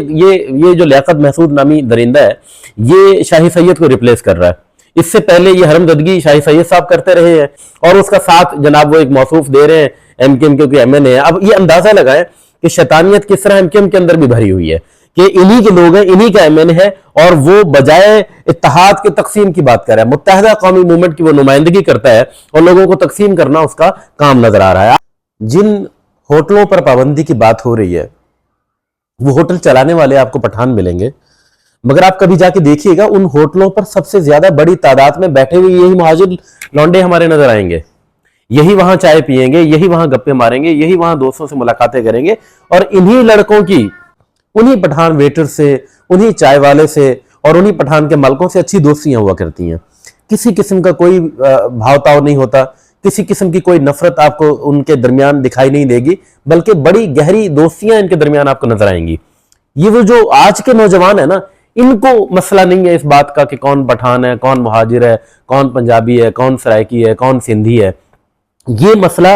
یہ جو لیاقت محسود نامی درندہ ہے یہ شاہی سید کو ریپلیس کر رہا ہے. اس سے پہلے یہ حرمزدگی شاہی سید صاحب کرتے رہے ہیں اور اس کا ساتھ جناب وہ ایک موصوف دے رہے ہیں ایم کے ایم کے ایم این اے. اب یہ اندازہ لگائیں کہ شیطانیت کس طرح ایم کے ایم کے اندر بھی بھری ہوئی ہے کہ انہی کے لوگ ہیں, انہی کا ایم این اے ہے اور وہ بجائے اتحاد کے تقسیم کی بات کر رہا ہے, متحدہ قومی موومنٹ کی وہ نمائندگی کرتا ہے اور لوگوں کو تقسیم کرنا اس کا کام نظر آ رہا ہے. جن ہوٹلوں پر پابندی کی بات ہو رہی ہے وہ ہوٹل چلانے والے آپ کو پٹھان ملیں گے, مگر آپ کبھی جا کے دیکھیے گا ان ہوٹلوں پر سب سے زیادہ بڑی تعداد میں بیٹھے ہوئے یہی مہاجر لونڈے ہمارے نظر آئیں گے. یہی وہاں چائے پیئیں گے, یہی وہاں گپے ماریں گے, یہی وہاں دوستوں سے ملاقاتیں کریں گے اور انہی لڑکوں کی انہی پٹھان ویٹر سے, انہی چائے والے سے اور انہی پٹھان کے مالکوں سے اچھی دوستیاں ہوا کرتی ہیں. کسی قسم کا کوئی بھاؤتاؤ نہیں ہوتا, کسی قسم کی کوئی نفرت آپ کو ان کے درمیان دکھائی نہیں دے گی, بلکہ بڑی گہری دوستیاں ان کے درمیان آپ کو نظر آئیں گی. یہ وہ جو آج کے نوجوان ہیں نا, ان کو مسئلہ نہیں ہے اس بات کا کہ کون پٹھان ہے, کون مہاجر ہے, کون پنجابی ہے, کون سرائکی ہے, کون سندھی ہے. یہ مسئلہ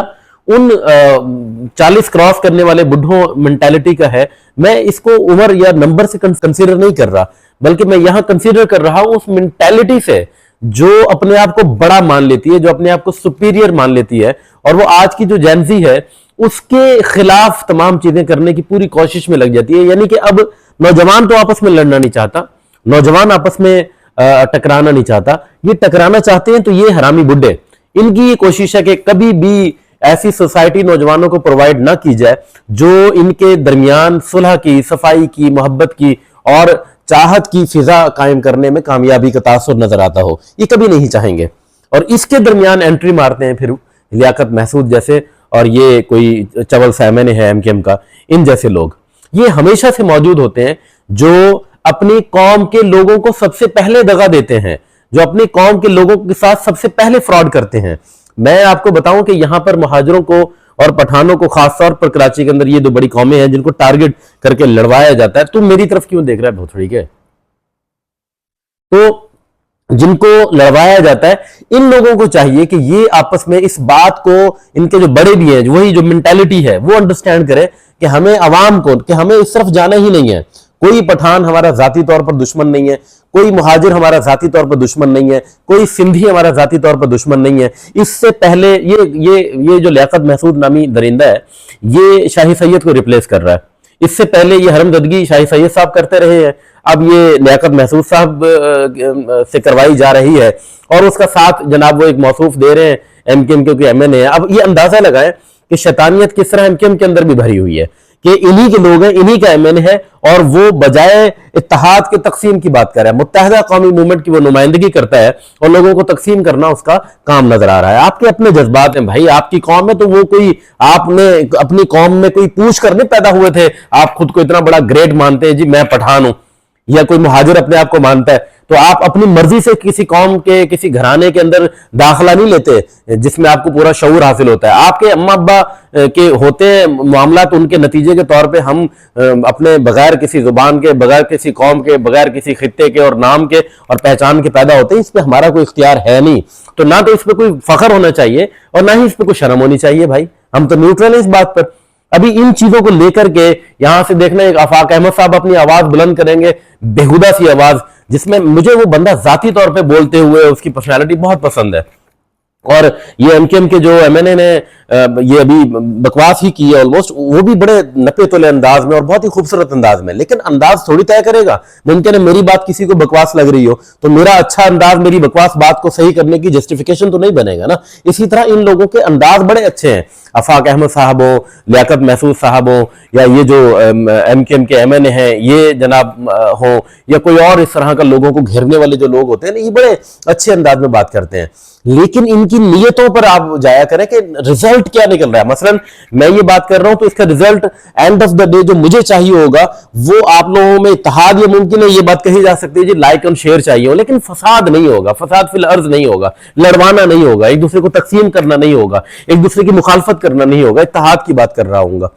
ان 40 کراس کرنے والے بڈھوں منٹیلٹی کا ہے. میں اس کو عمر یا نمبر سے کنسیڈر نہیں کر رہا, بلکہ میں یہاں کنسیڈر کر رہا ہوں اس منٹیلٹی سے جو اپنے آپ کو بڑا مان لیتی ہے, جو اپنے آپ کو سپیریئر مان لیتی ہے, اور وہ آج کی جو جینزی ہے اس کے خلاف تمام چیزیں کرنے کی پوری کوشش میں لگ جاتی ہے. یعنی کہ اب نوجوان تو آپس میں لڑنا نہیں چاہتا, نوجوان آپس میں ٹکرانا نہیں چاہتا. یہ ٹکرانا چاہتے ہیں تو یہ حرامی بڈھے, ان کی یہ کوشش ہے کہ کبھی بھی ایسی سوسائٹی نوجوانوں کو پرووائڈ نہ کی جائے جو ان کے درمیان صلح کی, صفائی کی, محبت کی اور چاہت کی فضا قائم کرنے میں کامیابی کا تاثر نظر آتا ہو. یہ کبھی نہیں چاہیں گے اور اس کے درمیان انٹری مارتے ہیں پھر لیاقت محسود جیسے اور یہ کوئی چول سیمن ہے ایم کے ایم کا, ان جیسے لوگ. یہ ہمیشہ سے موجود ہوتے ہیں جو اپنی قوم کے لوگوں کو سب سے پہلے دغا دیتے ہیں, جو اپنی قوم کے لوگوں کے ساتھ سب سے پہلے فراڈ کرتے ہیں. میں آپ کو بتاؤں کہ یہاں پر مہاجروں کو اور پٹھانوں کو خاص طور پر کراچی کے اندر یہ دو بڑی قومیں ہیں جن کو ٹارگٹ کر کے لڑوایا جاتا ہے. تم میری طرف کیوں دیکھ رہا ہے بھوتڑی کے؟ تو جن کو لڑوایا جاتا ہے ان لوگوں کو چاہیے کہ یہ آپس میں اس بات کو, ان کے جو بڑے بھی ہیں وہی جو منٹیلٹی ہے وہ انڈرسٹینڈ کرے کہ ہمیں عوام کو, کہ ہمیں اس طرف جانا ہی نہیں ہے. کوئی پٹھان ہمارا ذاتی طور پر دشمن نہیں ہے, کوئی مہاجر ہمارا ذاتی طور پر دشمن نہیں ہے, کوئی سندھی ہمارا ذاتی طور پر دشمن نہیں ہے. اس سے پہلے یہ جو لیاقت محسود نامی درندہ ہے یہ شاہی سید کو ریپلیس کر رہا ہے. اس سے پہلے یہ حرمزدگی شاہی سید صاحب کرتے رہے ہیں, اب یہ لیاقت محسود صاحب سے کروائی جا رہی ہے اور اس کا ساتھ جناب وہ ایک موصوف دے رہے ہیں ایم کے ایم کے ایم این اے. اب یہ اندازہ لگائیں کہ شیطانیت کس طرح ایم کے ایم کے اندر بھی بھری ہوئی ہے کہ انہی کے لوگ ہیں, انہی کا ایم این اے ہے اور وہ بجائے اتحاد کے تقسیم کی بات کر رہا ہے, متحدہ قومی موومنٹ کی وہ نمائندگی کرتا ہے اور لوگوں کو تقسیم کرنا اس کا کام نظر آ رہا ہے. آپ کے اپنے جذبات ہیں بھائی, آپ کی قوم میں تو وہ کوئی, آپ نے اپنی قوم میں کوئی پوچھ کر نہیں پیدا ہوئے تھے, آپ خود کو اتنا بڑا گریٹ مانتے ہیں جی میں پٹھان ہوں, یا کوئی مہاجر اپنے آپ کو مانتا ہے, تو آپ اپنی مرضی سے کسی قوم کے کسی گھرانے کے اندر داخلہ نہیں لیتے جس میں آپ کو پورا شعور حاصل ہوتا ہے. آپ کے اماں ابا کے ہوتے ہیں معاملات, ان کے نتیجے کے طور پہ ہم اپنے بغیر کسی زبان کے, بغیر کسی قوم کے, بغیر کسی خطے کے اور نام کے اور پہچان کے پیدا ہوتے ہیں. اس پہ ہمارا کوئی اختیار ہے نہیں, تو نہ تو اس پہ کوئی فخر ہونا چاہیے اور نہ ہی اس پہ کوئی شرم ہونی چاہیے. بھائی ہم تو نیوٹرل ہیں اس بات پر. ابھی ان چیزوں کو لے کر کے یہاں سے دیکھنا ایک آفاق احمد صاحب اپنی آواز بلند کریں گے, بےہودہ سی آواز, جس میں مجھے وہ بندہ ذاتی طور پہ بولتے ہوئے اس کی پرسنالٹی بہت پسند ہے. اور یہ ایم کے ایم کے جو ایم این اے نے یہ ابھی بکواس ہی کی ہے آلموسٹ, وہ بھی بڑے نپے تلے انداز میں اور بہت ہی خوبصورت انداز میں, لیکن انداز تھوڑی طے کرے گا. ممکن ہے میری بات کسی کو بکواس لگ رہی ہو تو میرا اچھا انداز میری بکواس بات کو صحیح کرنے کی جسٹیفیکیشن تو نہیں بنے گا نا. اسی طرح ان لوگوں کے انداز بڑے اچھے ہیں, آفاق احمد صاحب ہو, لیاقت محسود صاحب ہو, یا یہ جو ایم کے ایم کے ایم این اے ہیں یہ جناب ہو, یا کوئی اور اس طرح کا لوگوں کو گھیرنے والے جو لوگ ہوتے ہیں, یہ بڑے اچھے انداز میں بات کرتے ہیں. لیکن ان کی نیتوں پر آپ جایا کریں کہ رزلٹ کیا نکل رہا ہے. مثلا میں یہ بات کر رہا ہوں تو اس کا result and of the day جو مجھے چاہیے ہوگا وہ آپ لوگوں میں اتحاد, یہ ممکن ہے یہ بات کہی جا سکتی ہے جی لائک اینڈ شیئر چاہیے ہو, لیکن فساد نہیں ہوگا, فساد فی الارض نہیں ہوگا, لڑوانا نہیں ہوگا, ایک دوسرے کو تقسیم کرنا نہیں ہوگا, ایک دوسرے کی مخالفت کرنا نہیں ہوگا, اتحاد کی بات کر رہا ہوں گا.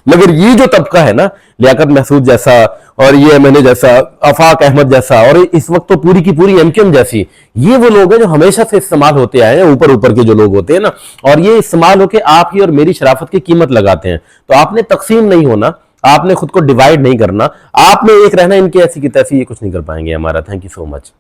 مگر یہ جو طبقہ ہے نا, لیاقت محسود جیسا اور یہ ایم این اے جیسا, آفاق احمد جیسا, اور اس وقت تو پوری کی پوری ایم کے ایم جیسی, یہ وہ لوگ ہیں جو ہمیشہ سے استعمال ہوتے آئے ہیں, اوپر کے جو لوگ ہوتے ہیں نا, اور یہ استعمال ہو کے آپ ہی اور میری شرافت کی قیمت لگاتے ہیں. تو آپ نے تقسیم نہیں ہونا, آپ نے خود کو ڈیوائڈ نہیں کرنا, آپ نے ایک رہنا, ان کی ایسی کی تیسی یہ کچھ نہیں کر پائیں گے ہمارا. Thank you so much.